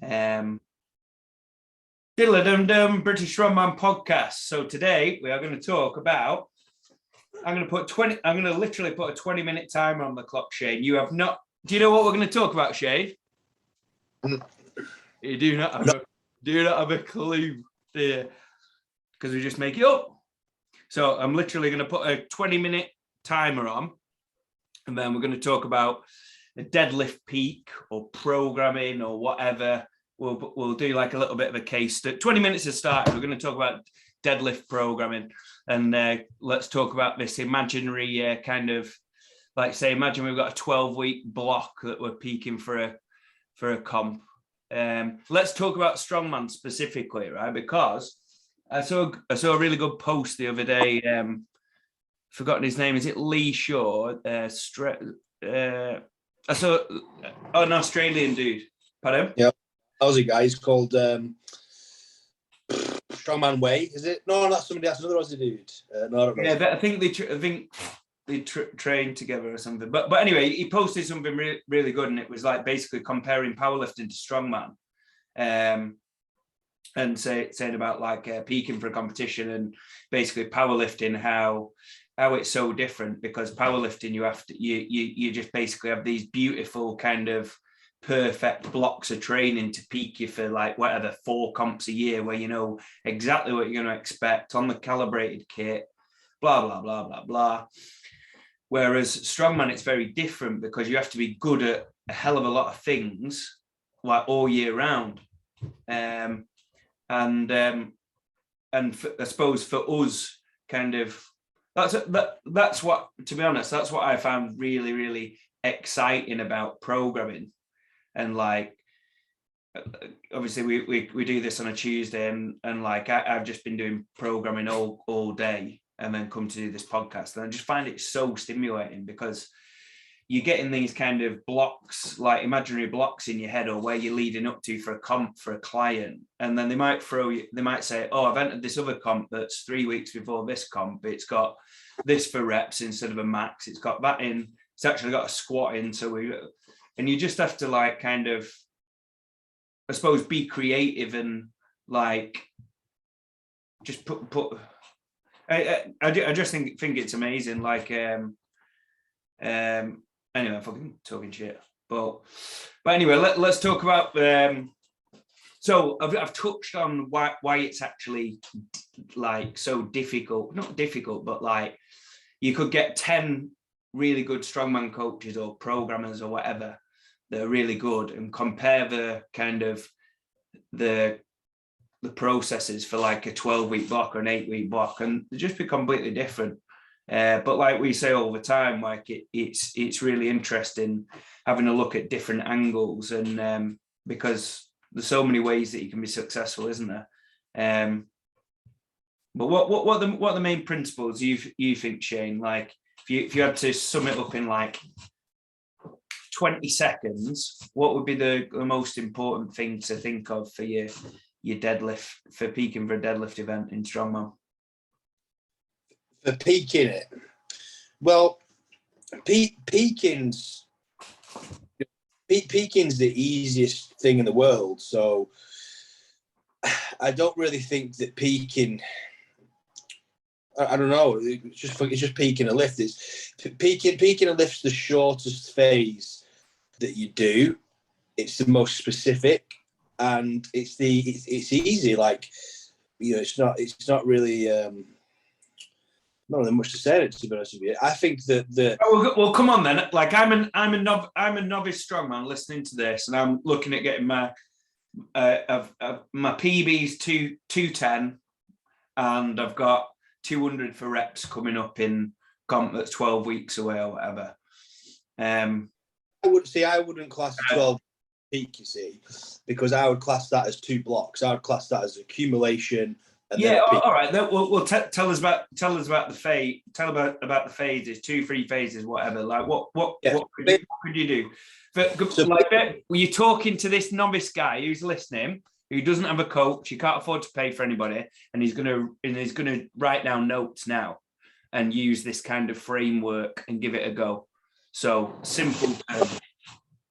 Diddle-a-dum-dum, British Strongman podcast. So today we are going to talk about. I'm going to literally put a 20-minute timer on the clock, Shane. You have not. Do you know what we're going to talk about, Shane? You do not have a clue, dear, because we just make it up. So I'm literally going to put a 20-minute timer on, and then we're going to talk about a deadlift peak or programming or whatever. We'll do like a little bit of a case. 20 minutes to start. We're going to talk about deadlift programming, and let's talk about this imaginary kind of, like, say, imagine we've got a 12-week block that we're peaking for a comp. Let's talk about strongman specifically, right? Because I saw a really good post the other day. Forgotten his name. Is it Lee Shaw? I saw an Australian dude. Pardon? Yeah. Aussie guy. He's called Strongman Way. Is it? No, that's somebody. That's another Aussie dude. No, I don't know. Yeah, I think they trained together or something. But anyway, he posted something really good, and it was like basically comparing powerlifting to strongman, and saying about like peaking for a competition, and basically powerlifting how it's so different, because powerlifting you just basically have these beautiful kind of perfect blocks of training to peak you for like whatever 4 comps a year, where you know exactly what you're going to expect on the calibrated kit, blah blah blah blah blah. Whereas strongman, it's very different, because you have to be good at a hell of a lot of things like all year round. I suppose for us, kind of that's what, to be honest, that's what I found really, really exciting about programming. And like, obviously we do this on a Tuesday, and like I've just been doing programming all day, and then come to do this podcast, and I just find it so stimulating, because you're getting these kind of blocks, like imaginary blocks in your head, or where you're leading up to for a comp for a client, and then they might say, oh, I've entered this other comp that's 3 weeks before this comp, it's got this for reps instead of a max, it's got that in, it's actually got a squat in, and you just have to like kind of, I suppose, be creative and like just put. I just think it's amazing. Like anyway, I'm fucking talking shit. But anyway, let's talk about. So I've touched on why it's actually like so difficult. Not difficult, but like you could get 10 really good strongman coaches or programmers or whatever that are really good, and compare the kind of the processes for like a 12-week block or an 8-week block, and they just be completely different. But like we say all the time, like it's really interesting having a look at different angles, and because there's so many ways that you can be successful, isn't there? But what are the main principles you think, Shane? Like if you had to sum it up in like 20 seconds, what would be the most important thing to think of for your deadlift, for peaking for a deadlift event in strongman? For peaking it, well, peaking's the easiest thing in the world. So I don't really think that peaking, I don't know, it's just peaking a lift. It's peaking a lift's the shortest phase that you do. It's the most specific, and it's easy. Like, you know, it's not really not really much to say it, to be honest with you. I think that well, come on then. Like I'm a novice strongman listening to this, and I'm looking at getting my my PB's 210, and I've got 200 for reps coming up in comp that's 12 weeks away or whatever. I wouldn't class the 12 peak, you see, because I would class that as 2 blocks. I would class that as accumulation. And yeah, all right. Well, tell us about the phase. Tell about the phases, 2-3 phases, whatever. Like what could you do? Were you talking to this novice guy who's listening, who doesn't have a coach, he can't afford to pay for anybody, and he's gonna write down notes now and use this kind of framework and give it a go? So simple terms.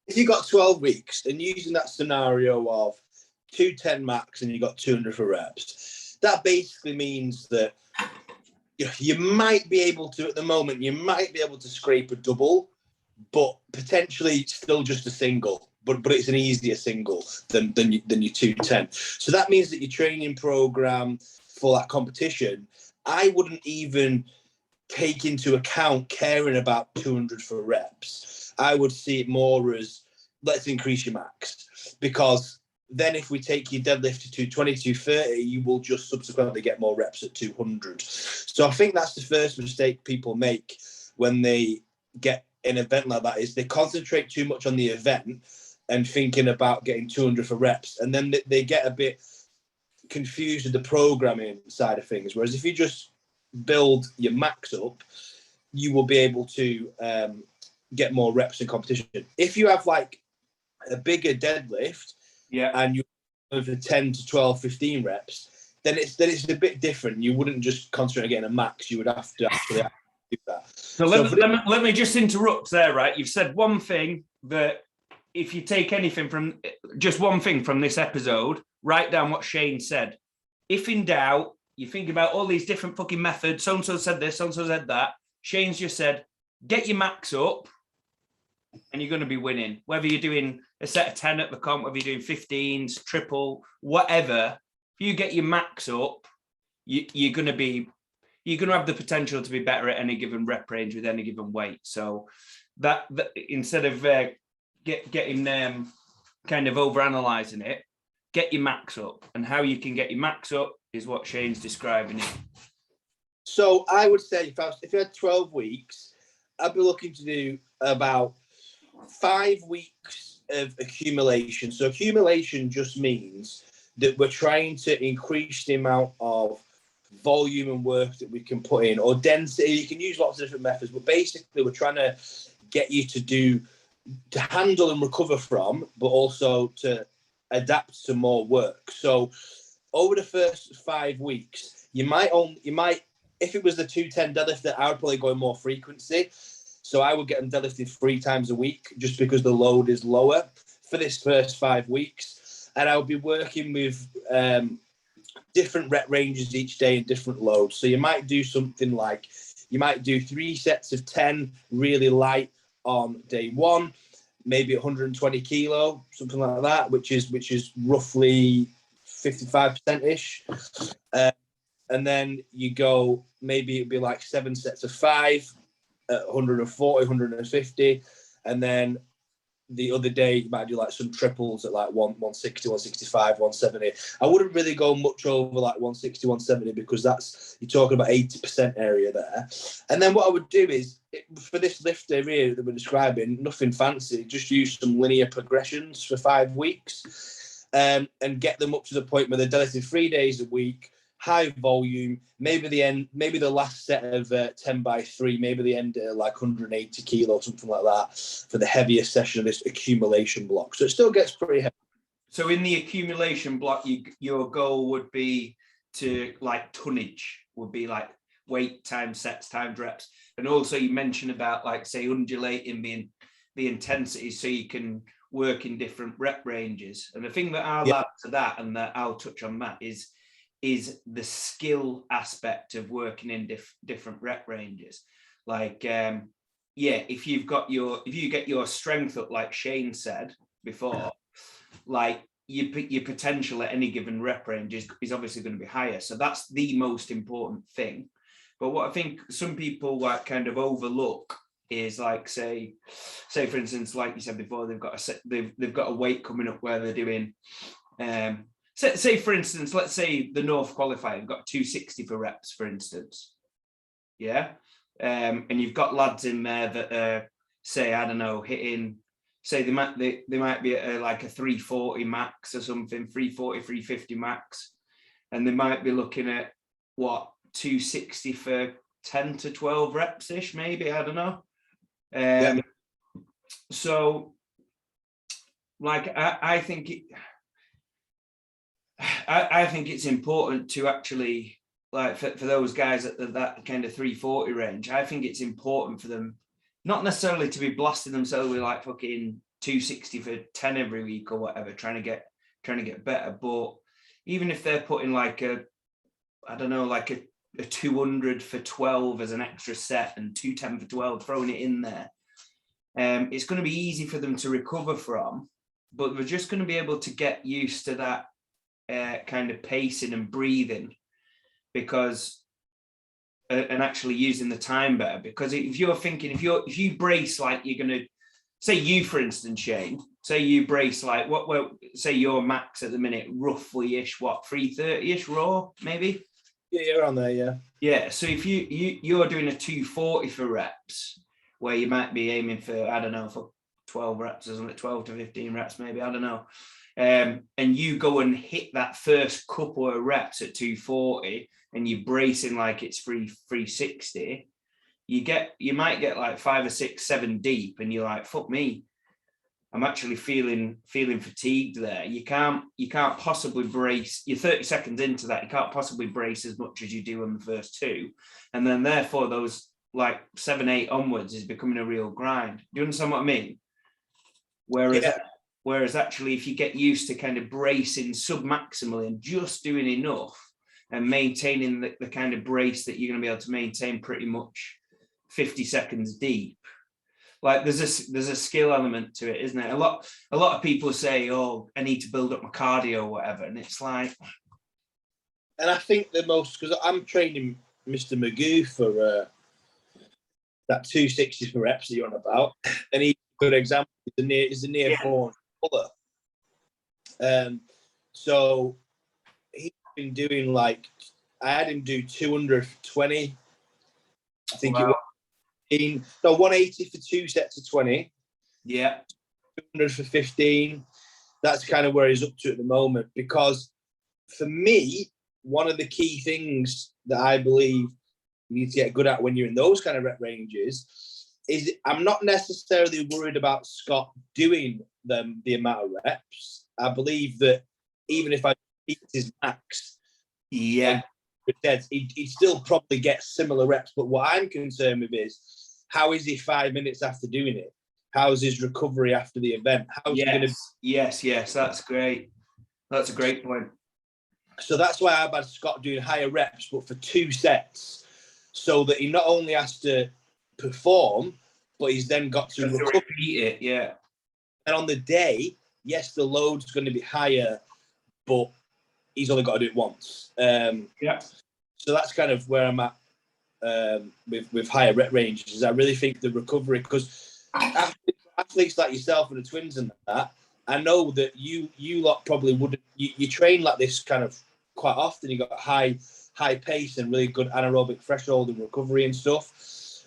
if you got 12 weeks and using that scenario of 210 max and you got 200 for reps, that basically means that you might be able to, at the moment, you might be able to scrape a double, but potentially still just a single. But it's an easier single than your 210. So that means that your training program for that competition, I wouldn't even take into account caring about 200 for reps. I would see it more as, let's increase your max, because then if we take your deadlift to 220, 230, you will just subsequently get more reps at 200. So I think that's the first mistake people make when they get an event like that, is they concentrate too much on the event and thinking about getting 200 for reps. And then they get a bit confused with the programming side of things. Whereas if you just build your max up, you will be able to get more reps in competition. If you have like a bigger deadlift, and you're over 10 to 12, 15 reps, then it's a bit different. You wouldn't just concentrate on getting a max. You would have to actually do that. So let me just interrupt there, right? You've said one thing that if you take anything from, just one thing from this episode, write down what Shane said. If in doubt, you think about all these different fucking methods. So-and-so said this, so-and-so said that. Shane's just said, get your max up and you're going to be winning. Whether you're doing a set of 10 at the comp, whether you're doing 15s, triple, whatever, if you get your max up, you're going to have the potential to be better at any given rep range with any given weight. So that instead of getting kind of overanalyzing it, get your max up. And how you can get your max up is what Shane's describing it. So I would say if you had 12 weeks, I'd be looking to do about 5 weeks of accumulation. So accumulation just means that we're trying to increase the amount of volume and work that we can put in, or density. You can use lots of different methods, but basically we're trying to get you to handle and recover from, but also to adapt to more work. So over the first 5 weeks, you might, if it was the 210 deadlift, I would probably go in more frequency. So I would get them deadlifted 3 times a week just because the load is lower for this first 5 weeks. And I would be working with different rep ranges each day and different loads. So you might do something like, you might do 3 sets of 10 really light on day 1, maybe 120 kilo, something like that, which is roughly 55%-ish. And then you go, maybe it'd be like 7 sets of 5 at 140, 150. And then the other day, you might do like some triples at like 160, 165, 170. I wouldn't really go much over like 160, 170 because you're talking about 80% area there. And then what I would do is, for this lift area that we're describing, nothing fancy, just use some linear progressions for 5 weeks and get them up to the point where they're deadlifting 3 days a week, high volume, maybe the last set of 10 by 3, maybe the end at like 180 kilos, something like that, for the heaviest session of this accumulation block. So it still gets pretty heavy. So in the accumulation block, your goal would be to like tonnage, would be like weight times sets times reps. And also you mentioned about like, say, undulating the intensity so you can work in different rep ranges. And the thing that I'll add to that, and that I'll touch on that, is the skill aspect of working in different rep ranges. Like, if you get your strength up, like Shane said before, like your potential at any given rep range is obviously going to be higher. So that's the most important thing. But what I think some people like kind of overlook is like, say for instance, like you said before, they've got a weight coming up where they're doing, say for instance, let's say the North qualifier, you've got 260 for reps, for instance. Yeah. And you've got lads in there that are, say, I don't know, hitting, say they might be at like a 340 max or something, 340, 350 max. And they might be looking at 260 for 10 to 12 reps ish, maybe, I don't know. So like, I think it's important to actually, like, for those guys at that kind of 340 range, I think it's important for them not necessarily to be blasting themselves with like fucking 260 for 10 every week or whatever, trying to get better. But even if they're putting like a 200 for 12 as an extra set and 210 for 12, throwing it in there, it's going to be easy for them to recover from, but we're just going to be able to get used to that kind of pacing and breathing, because and actually using the time better. Because if you're thinking, if you brace like you're going to, say you, for instance, Shane, say you brace like say your max at the minute, roughly-ish, 330-ish raw, maybe? Yeah, around there, yeah. Yeah, so if you're doing a 240 for reps, where you might be aiming for, I don't know, for 12 reps, isn't it? 12 to 15 reps, maybe, I don't know. And you go and hit that first couple of reps at 240 and you're bracing like it's 360, you might get like 5 or 6, 7 deep, and you're like, fuck me, I'm actually feeling fatigued there. You can't possibly brace. You're 30 seconds into that. You can't possibly brace as much as you do on the first two. And then therefore those like 7, 8 onwards is becoming a real grind. Do you understand what I mean? Whereas actually, if you get used to kind of bracing sub-maximally and just doing enough and maintaining the kind of brace that you're going to be able to maintain pretty much 50 seconds deep, like there's a skill element to it, isn't it? A lot of people say, oh, I need to build up my cardio or whatever, and it's like, and I think the most, because I'm training Mr. Magoo for that 260 for reps that you're on about, and he's a good example. Is the near form puller. So he's been doing like, I had him do 220, I think it was. 180 for 2 sets of 20. Yeah. 200 for 15. That's kind of where he's up to at the moment. Because for me, one of the key things that I believe you need to get good at when you're in those kind of rep ranges is I'm not necessarily worried about Scott doing the amount of reps. I believe that even if I beat his max, he'd still probably get similar reps. But what I'm concerned with is, how is he 5 minutes after doing it? How's his recovery after the event? How's he going to? Yes, that's great. That's a great point. So that's why I've had Scott doing higher reps, but for 2 sets, so that he not only has to perform, but he's then got to repeat it. Yeah. And on the day, yes, the load's going to be higher, but he's only got to do it once. So that's kind of where I'm at with higher rep ranges. I really think the recovery, because athletes like yourself and the twins and that, I know that you lot probably wouldn't. You train like this kind of quite often. You got high pace and really good anaerobic threshold and recovery and stuff.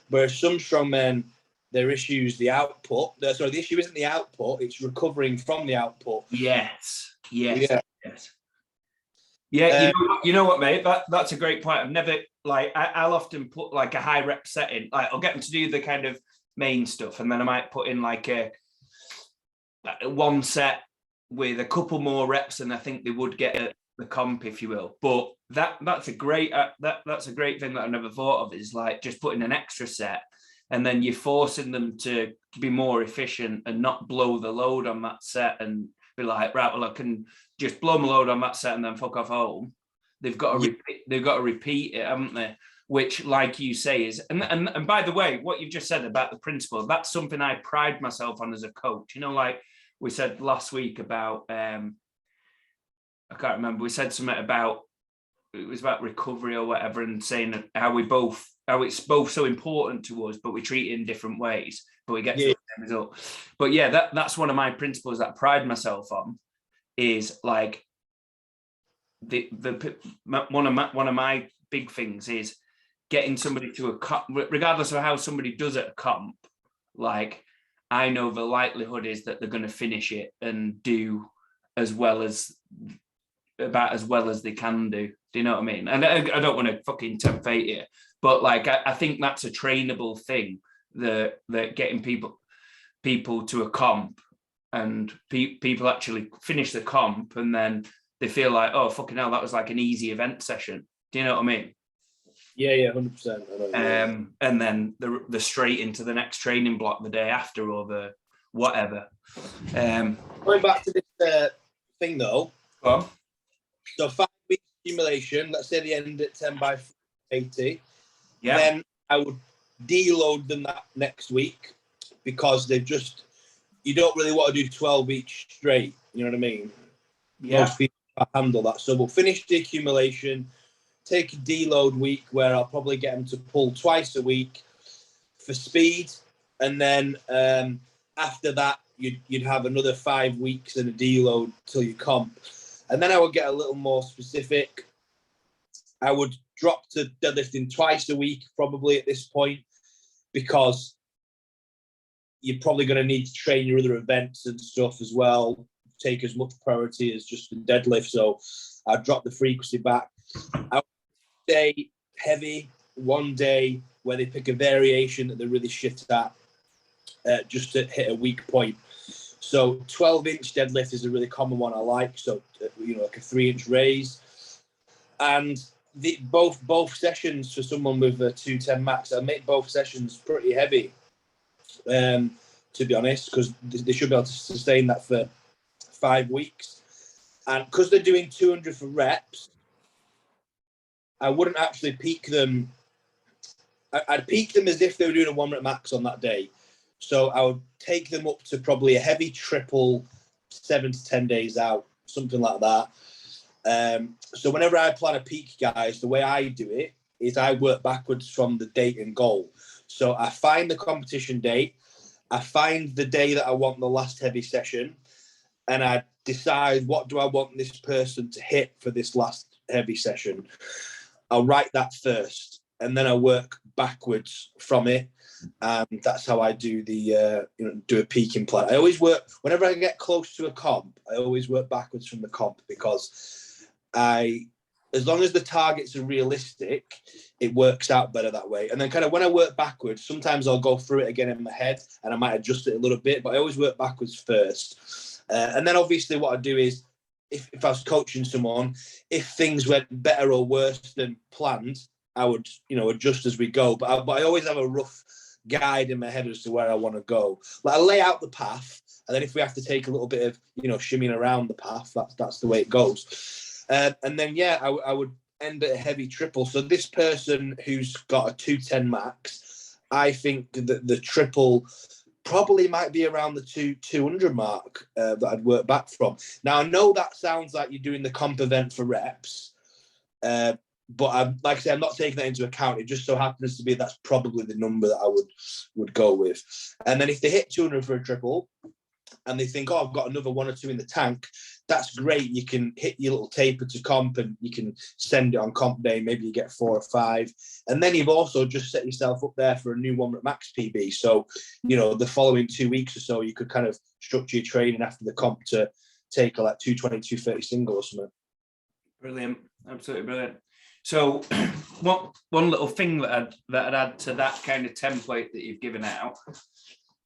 Whereas some strongmen, their issue is the output. The issue isn't the output; it's recovering from the output. Yes. Yeah, you know what, mate? That's a great point. I've never, like, I'll often put like a high rep setting. Like, I'll get them to do the kind of main stuff, and then I might put in like a one set with a couple more reps than I think they would get at the comp, if you will. But that's a great that's a great thing that I've never thought of, is like just putting an extra set, and then you're forcing them to be more efficient and not blow the load on that set and be like, right, well, I can just blow my load on that set and then fuck off home. They've got to repeat it, haven't they? Which, like you say, is and by the way, what you've just said about the principle, that's something I pride myself on as a coach. You know, like we said last week about I can't remember. We said something about, it was about recovery or whatever, and saying how it's both so important to us, but we treat it in different ways, but we get to the same result. But yeah, that's one of my principles that I pride myself on, is like one of my big things is getting somebody to a comp, regardless of how somebody does at a comp. Like, I know the likelihood is that they're going to finish it and do about as well as they can do. Do you know what I mean? And I don't want to fucking tempt fate here, but like I think that's a trainable thing, that getting people to a comp, and people actually finish the comp and then they feel like, oh fucking hell, that was like an easy event session. Do you know what I mean? Yeah, 100%. And then the straight into the next training block the day after, or whatever. Going back to this thing though. Go on. So 5 weeks accumulation, let's say they end at 10 by 80. Yeah. Then I would deload them that next week because you don't really want to do 12 weeks straight. You know what I mean? Yeah. Most people handle that. So we'll finish the accumulation, take a deload week where I'll probably get them to pull twice a week for speed. And then after that, you'd have another 5 weeks and a deload till you comp. And then I would get a little more specific. I would drop to deadlifting twice a week probably at this point, because you're probably going to need to train your other events and stuff as well, take as much priority as just the deadlift. So I'd drop the frequency back. I would stay heavy one day where they pick a variation that they're really shit at, just to hit a weak point. So 12-inch deadlift is a really common one I like. So, like a 3-inch raise. And both sessions for someone with a 210 max, I make both sessions pretty heavy, to be honest, because they should be able to sustain that for 5 weeks. And because they're doing 200 for reps, I wouldn't actually peak them. I'd peak them as if they were doing a 1 rep max on that day. So I would take them up to probably a heavy triple 7 to 10 days out, something like that. So whenever I plan a peak, guys, the way I do it is I work backwards from the date and goal. So I find the competition date, I find the day that I want the last heavy session, and I decide what do I want this person to hit for this last heavy session. I'll write that first, and then I work backwards from it. And that's how I do do a peaking plan. I always work, whenever I get close to a comp, I always work backwards from the comp, because as long as the targets are realistic, it works out better that way. And then kind of when I work backwards, sometimes I'll go through it again in my head and I might adjust it a little bit, but I always work backwards first. And then obviously what I do is, if I was coaching someone, if things went better or worse than planned, I would, adjust as we go. But I always have a rough guide in my head as to where I want to go. Like, I lay out the path, and then if we have to take a little bit of, shimmying around the path, that's the way it goes. And then, I would end at a heavy triple. So this person who's got a 210 max, I think that the triple probably might be around the 200 mark that I'd work back from. Now, I know that sounds like you're doing the comp event for reps, but like I said, I'm not taking that into account. It just so happens to be that's probably the number that I would go with. And then if they hit 200 for a triple and they think, I've got another 1 or 2 in the tank, that's great. You can hit your little taper to comp and you can send it on comp day. Maybe you get 4 or 5. And then you've also just set yourself up there for a new 1 rep max PB. So, the following 2 weeks or so, you could kind of structure your training after the comp to take a 220, 230 single or something. Brilliant. Absolutely brilliant. So one little thing that I'd add to that kind of template that you've given out,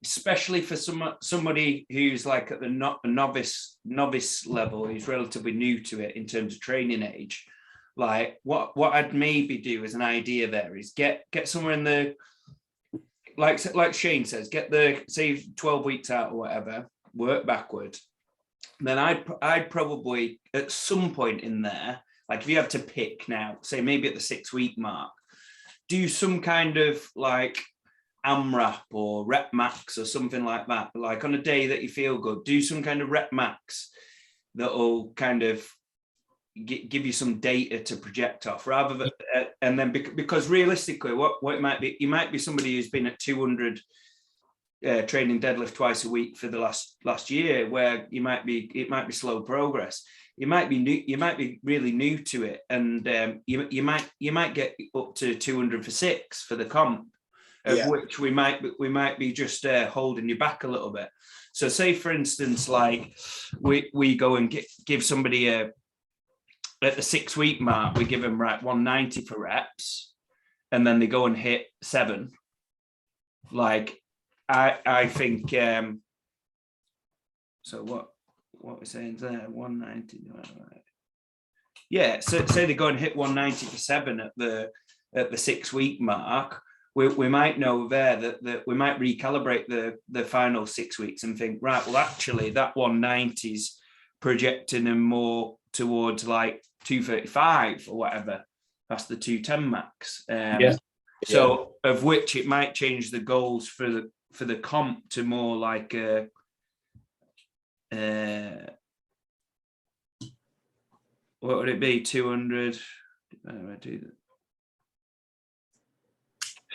especially for somebody who's like at the novice level, who's relatively new to it in terms of training age, like what I'd maybe do as an idea there is get somewhere in the, like Shane says, get the, say 12 weeks out or whatever, work backward. Then I'd probably at some point in there, like if you have to pick now, say maybe at the 6-week mark, do some kind of like AMRAP or rep max or something like that. Like on a day that you feel good, do some kind of rep max that'll kind of give you some data to project off, rather than, and then because realistically, what it might be, you might be somebody who's been at 200 training deadlift twice a week for the last year, where it might be slow progress. You might be new, you might be really new to it, and you might get up to 200 for 6 for the comp, which we might be just holding you back a little bit. So say for instance, like we go and give somebody at the 6-week mark, we give them 190 for reps, and then they go and hit 7. Like I think so what we're saying there, 190. Yeah, so say they go and hit 190 for 7 at the 6-week mark. we might know there that we might recalibrate the final 6 weeks and think, right, well, actually that 190 is projecting them more towards like 235 or whatever. That's the 210 max. So of which it might change the goals for the comp to more like a what would it be? 200.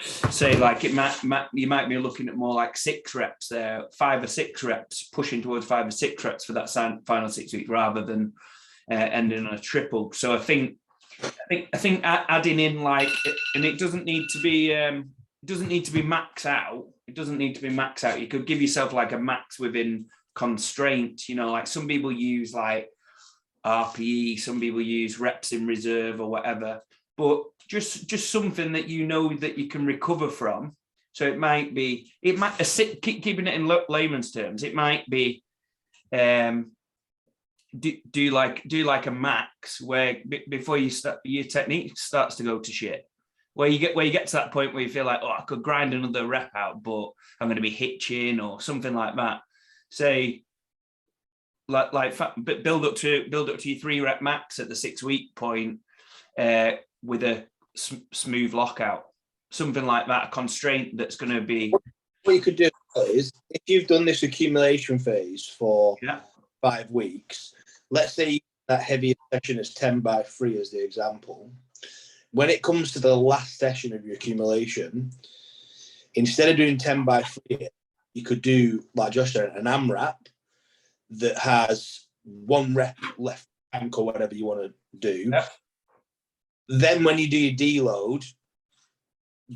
Say like it might you might be looking at more like 6 reps there, 5 or 6 reps, pushing towards 5 or 6 reps for that final 6 weeks rather than ending on a triple. So I think adding in like, and it doesn't need to be max out. It doesn't need to be max out. You could give yourself like a max within constraint. You know, like some people use like RPE, some people use reps in reserve or whatever. But just something that you know that you can recover from. So it might keeping it in layman's terms. It might be do like a max where before you start, your technique starts to go to shit. Where you get to that point where you feel like, oh, I could grind another rep out, but I'm going to be hitching or something like that. Say like build up to your 3 rep max at the 6 week point with a smooth lockout, something like that. A constraint that's going to be. What you could do is, if you've done this accumulation phase for 5 weeks, let's say that heavier session is 10 by 3 as the example. When it comes to the last session of your accumulation, instead of doing 10 by 3, you could do, like Josh said, an AMRAP that has 1 rep left bank or whatever you want to do. Yeah. Then when you do your deload,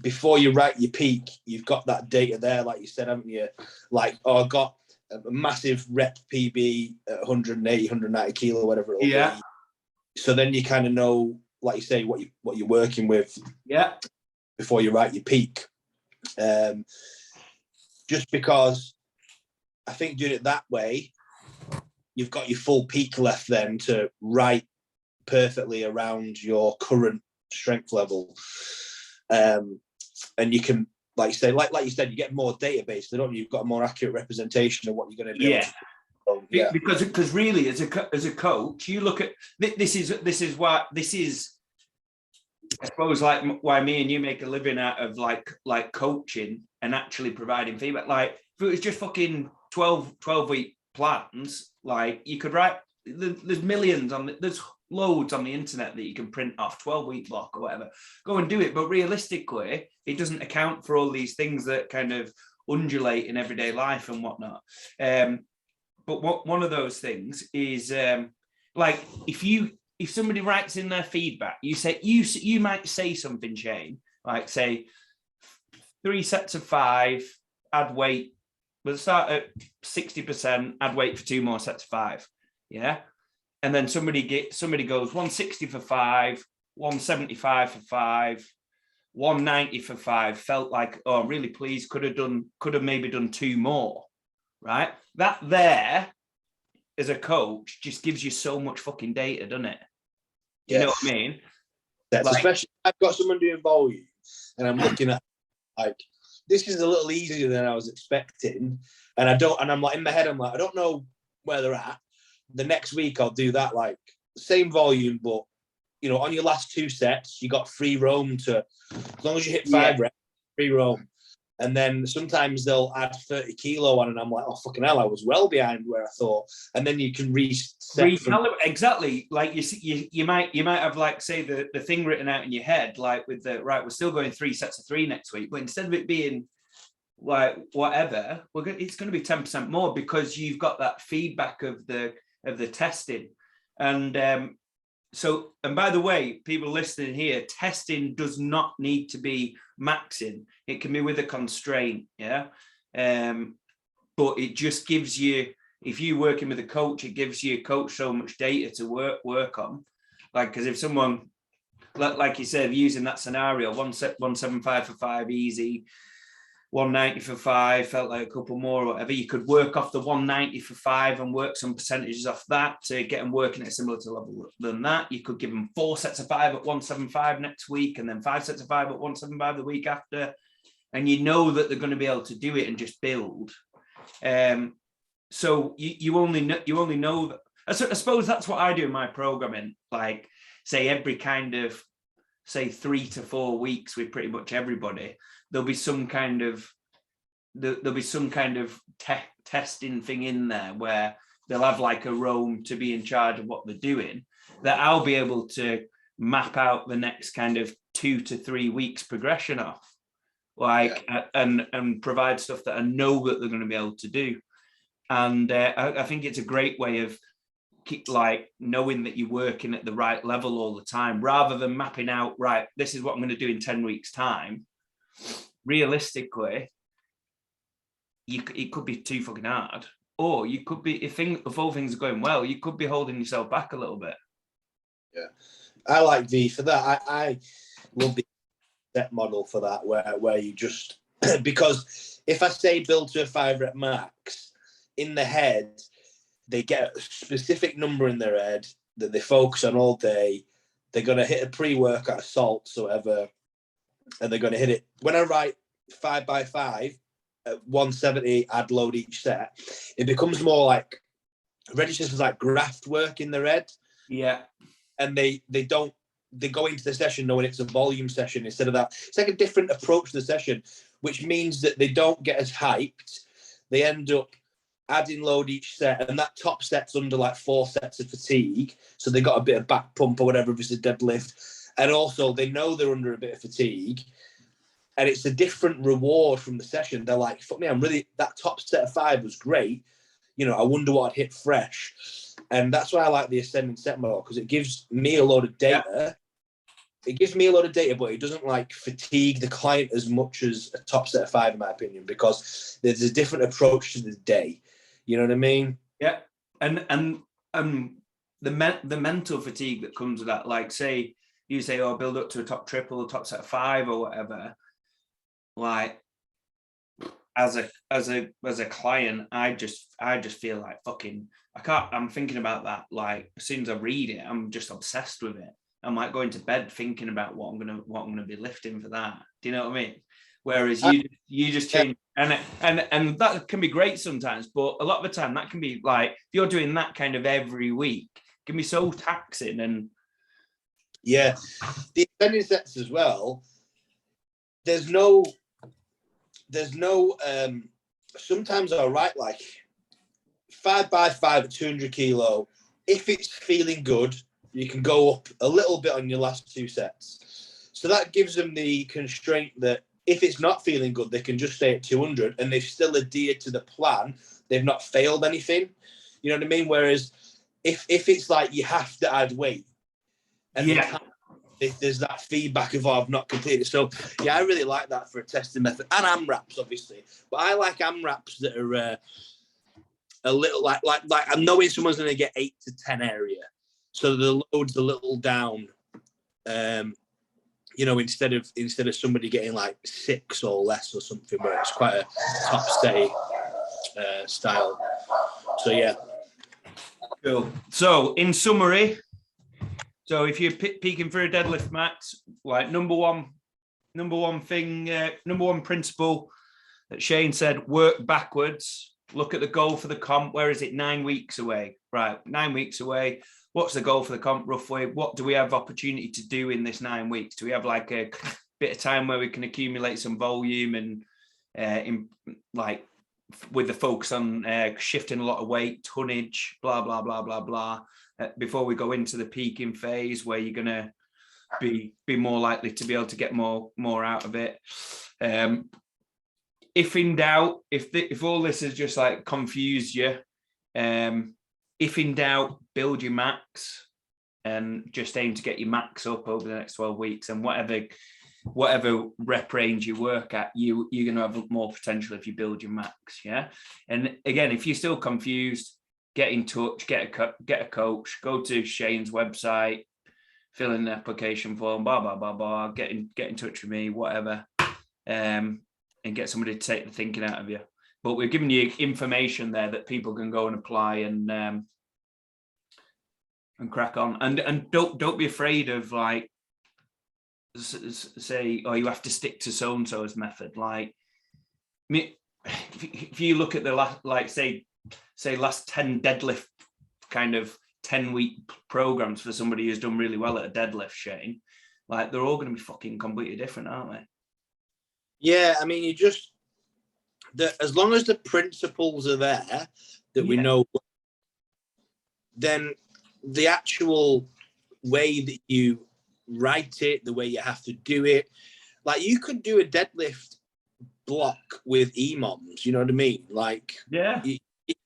before you write your peak, you've got that data there, like you said, haven't you? Like, oh, I got a massive rep PB at 180, 190 kilo, whatever it'll be. So then you kind of know, like you say, what you're working with. Yeah. Before you write your peak. Just because I think doing it that way, you've got your full peak left then to write perfectly around your current strength level. And you can, like you say, like you said, you get more database, don't you? You've got a more accurate representation of what you're going to be able to do. So, because really as a coach, you look at this is I suppose like why me and you make a living out of like coaching and actually providing feedback. Like if it was just fucking 12 week plans, like you could write, there's millions there's loads on the internet that you can print off, 12-week block or whatever, go and do it. But realistically, it doesn't account for all these things that kind of undulate in everyday life and whatnot. But one of those things is like if somebody writes in their feedback, you might say something, Shane, like say 3 sets of 5, add weight. We'll start at 60%, add weight for 2 more sets of 5. Yeah. And then somebody goes 160 for 5, 175 for 5, 190 for 5. Felt like, oh, I'm really pleased. Could have maybe done 2 more, right? That there, as a coach, just gives you so much fucking data, doesn't it? You know what I mean? That's like, especially I've got someone doing volume, and I'm looking at like this is a little easier than I was expecting, and I'm like in my head, I'm like, I don't know where they're at. The next week I'll do that, like same volume, but you know, on your last 2 sets, you got free roam to, as long as you hit 5 reps, free roam. And then sometimes they'll add 30 kilo on, and I'm like, oh fucking hell, I was well behind where I thought. And then you can reset. Exactly. Like you might have like say the thing written out in your head, like with the right, we're still going 3 sets of 3 next week, but instead of it being like whatever, it's going to be 10% more because you've got that feedback of the testing. And so, and by the way, people listening here, testing does not need to be maxing. It can be with a constraint, yeah. But it just gives you, if you're working with a coach, it gives you a coach so much data to work on. Like, because if someone, like you said, using that scenario, 175 for 5 easy, 190 for 5, felt like a couple more or whatever, you could work off the 190 for 5 and work some percentages off that to get them working at a similar level than that. You could give them 4 sets of 5 at 175 next week, and then 5 sets of 5 at 175 the week after. and you know that they're going to be able to do it and just build. So you only know that. I suppose that's what I do in my programming. Like, say every kind of, say 3 to 4 weeks with pretty much everybody, there'll be some kind of testing thing in there where they'll have like a roam to be in charge of what they're doing, that I'll be able to map out the next kind of 2 to 3 weeks progression off, like, and provide stuff that I know that they're going to be able to do. And I think it's a great way of like knowing that you're working at the right level all the time, rather than mapping out, right, this is what I'm going to do in 10 weeks time. Realistically, it could be too fucking hard, or you could be, if all things are going well, you could be holding yourself back a little bit. Yeah, I like V for that. I love the set model for that, where you just because if I say build to a 5 rep max, in the head they get a specific number in their head that they focus on all day. They're going to hit a pre-workout salts or whatever, and they're going to hit it. When I write 5 by 5 at 170, add load each set, it becomes more like registers as like graft work in their head. Yeah. And they go into the session knowing it's a volume session instead of that. It's like a different approach to the session, which means that they don't get as hyped. They end up adding load each set, and that top set's under like 4 sets of fatigue. So they got a bit of back pump or whatever if it's a deadlift. And also they know they're under a bit of fatigue. And it's a different reward from the session. They're like, fuck me, that top set of 5 was great. You know, I wonder what I'd hit fresh. And that's why I like the ascending set model, because it gives me a load of data. Yeah. It gives me a lot of data, but it doesn't like fatigue the client as much as a top set of 5, in my opinion, because there's a different approach to the day. You know what I mean? Yeah. And the mental fatigue that comes with that, like say you say, oh, build up to a top triple, top set of 5 or whatever. Like as a client, I just feel like fucking, I'm thinking about that. Like as soon as I read it, I'm just obsessed with it. I'm like going to bed thinking about what I'm gonna be lifting for that. Do you know what I mean? Whereas you just change, and that can be great sometimes, but a lot of the time that can be like, if you're doing that kind of every week, it can be so taxing. And yeah, the ascending sets as well. There's no sometimes I'll write like 5 by 5 at 200 kilo. If it's feeling good, you can go up a little bit on your last 2 sets. So that gives them the constraint that if it's not feeling good, they can just stay at 200 and they've still adhered to the plan. They've not failed anything. You know what I mean? Whereas if it's like you have to add weight, and there's that feedback of, oh, I've not completed. So yeah, I really like that for a testing method, and AMRAPs obviously, but I like AMRAPs that are a little like I'm knowing someone's going to get 8 to 10 area, so the load's a little down. You know, instead of somebody getting like 6 or less or something, where it's quite a top steady style. So yeah, cool. So in summary, so if you're peaking for a deadlift max, like number one principle that Shane said, work backwards. Look at the goal for the comp. Where is it? 9 weeks away. Right, 9 weeks away. What's the goal for the comp roughly? What do we have opportunity to do in this 9 weeks? Do we have like a bit of time where we can accumulate some volume and like with the focus on shifting a lot of weight, tonnage, blah, blah, blah, blah, blah, before we go into the peaking phase where you're going to be more likely to be able to get more out of it. If in doubt, if all this has just like confused you, if in doubt, build your max and just aim to get your max up over the next 12 weeks, and whatever rep range you work at, you're going to have more potential if you build your max. Yeah. And again, if you're still confused, get in touch, get a coach, go to Shane's website, fill in the application form, blah, blah, blah, blah, get in touch with me, whatever, and get somebody to take the thinking out of you. But we're giving you information there that people can go and apply and crack on. And don't be afraid of like say, oh, you have to stick to so and so's method. Like, if you look at the last, like say last 10 deadlift kind of 10-week programs for somebody who's done really well at a deadlift, Shane, like they're all going to be fucking completely different, aren't they? Yeah, I mean, as long as the principles are there that we know, then the actual way that you write it, the way you have to do it, like you could do a deadlift block with EMOMs, you know what I mean? Like, yeah.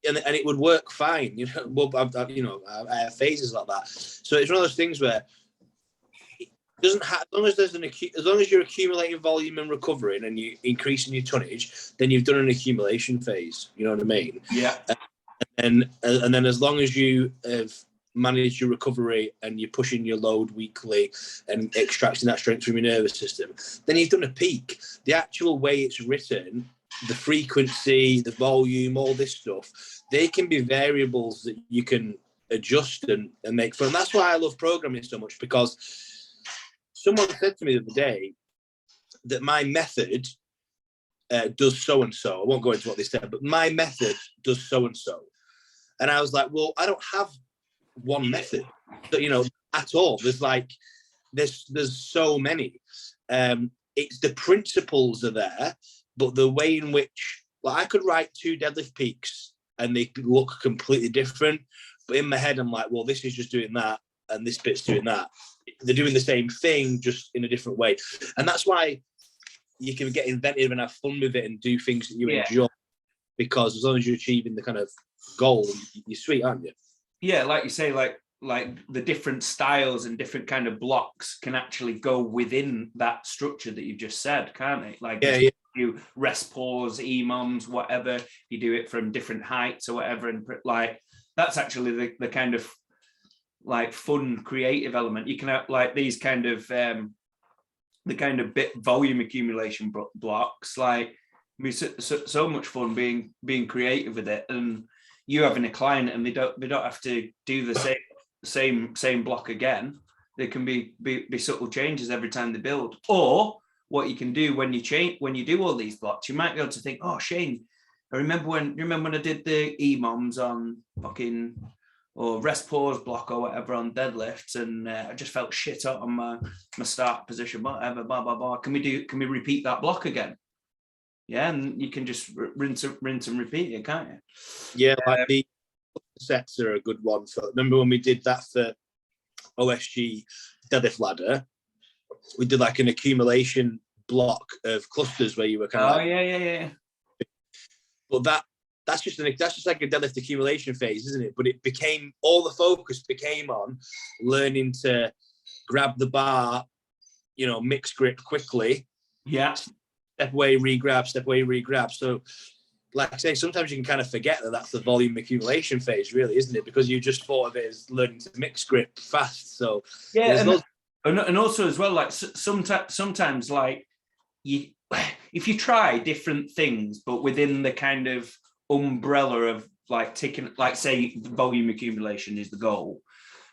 And it would work fine, you know. Well, I have phases like that. So it's one of those things where it doesn't have, as long as you're accumulating volume and recovering and you increasing your tonnage, then you've done an accumulation phase. You know what I mean? Yeah. And then as long as you have managed your recovery and you're pushing your load weekly and extracting that strength from your nervous system, then you've done a peak. The actual way it's written, the frequency, the volume, all this stuff, they can be variables that you can adjust and make fun. And that's why I love programming so much, because someone said to me the other day that my method does so-and-so. I won't go into what they said, but my method does so-and-so. And I was like, well, I don't have one method, at all. There's so many. It's the principles are there, but the way in which, like, I could write 2 deadlift peaks and they could look completely different. But in my head, I'm like, well, this is just doing that and this bit's doing that. They're doing the same thing, just in a different way. And that's why you can get inventive and have fun with it and do things that you enjoy, because as long as you're achieving the kind of goal, you're sweet, aren't you? Yeah, like you say, like the different styles and different kind of blocks can actually go within that structure that you've just said, can't it? Like, you rest, pause, EMOMs, whatever, you do it from different heights or whatever, and like that's actually the kind of like fun creative element. You can have like these kind of the kind of bit volume accumulation blocks, like so much fun being creative with it, and you having a client and they don't have to do the same block again. There can be subtle changes every time they build. Or what you can do when you do all these blocks, you might be able to think, oh, Shane, I remember when I did the EMOMs on fucking or rest pause block or whatever on deadlifts, and I just felt shit out on my start position, whatever, blah blah blah. Can we repeat that block again? Yeah, and you can just rinse and repeat it, can't you? Yeah, like the sets are a good one. So remember when we did that for OSG deadlift ladder, we did like an accumulation block of clusters where you were kind of yeah. But that's just like a deadlift accumulation phase, isn't it? But it became, all the focus became on learning to grab the bar, mix grip quickly. Yeah. Step away, re-grab. So, like I say, sometimes you can kind of forget that that's the volume accumulation phase, really, isn't it? Because you just thought of it as learning to mix grip fast. So yeah, and also as well, like sometimes like if you try different things, but within the kind of umbrella of like taking, like say volume accumulation is the goal,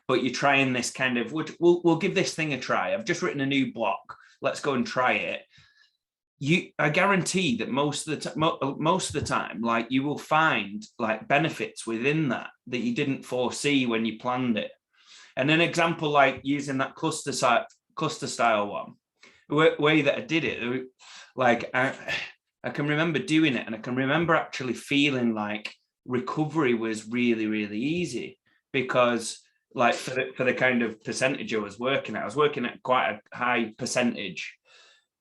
but you're trying this kind of, we'll give this thing a try. I've just written a new block. Let's go and try it. I guarantee that most of the time, like you will find like benefits within that you didn't foresee when you planned it. And an example, like using that cluster style one, way that I did it, like I can remember doing it, and I can remember actually feeling like recovery was really, really easy, because like for the kind of percentage I was working at quite a high percentage,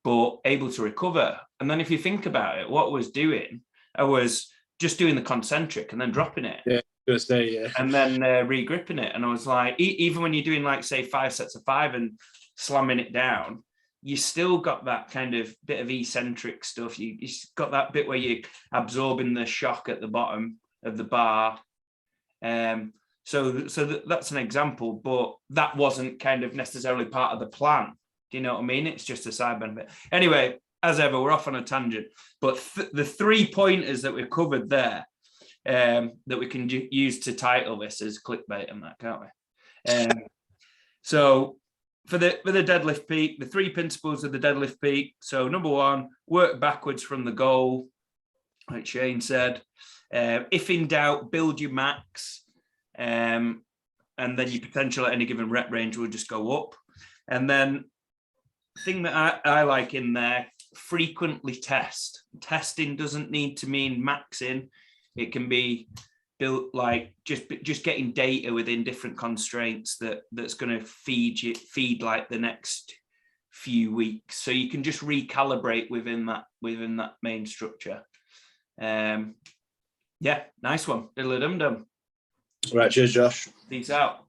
but able to recover. And then if you think about it, what I was doing, I was just doing the concentric and then dropping it. Yeah, just say, yeah. And then re-gripping it. And I was like, even when you're doing like, say, 5 sets of 5 and slamming it down, you still got that kind of bit of eccentric stuff. You got that bit where you're absorbing the shock at the bottom of the bar. So that's an example, but that wasn't kind of necessarily part of the plan. Do you know what I mean? It's just a side benefit. Anyway, as ever, we're off on a tangent. But the 3 pointers that we've covered there, that we can use to title this as clickbait and that, can't we? So for the deadlift peak, the 3 principles of the deadlift peak. So number 1, work backwards from the goal, like Shane said. If in doubt, build your max, and then your potential at any given rep range will just go up. And then the thing that I like in there, frequently test. Testing doesn't need to mean maxing. It can be built like just getting data within different constraints that's going to feed like the next few weeks. So you can just recalibrate within that main structure. Yeah, nice one. Diddly dum dum. Right, cheers, Josh. Peace out.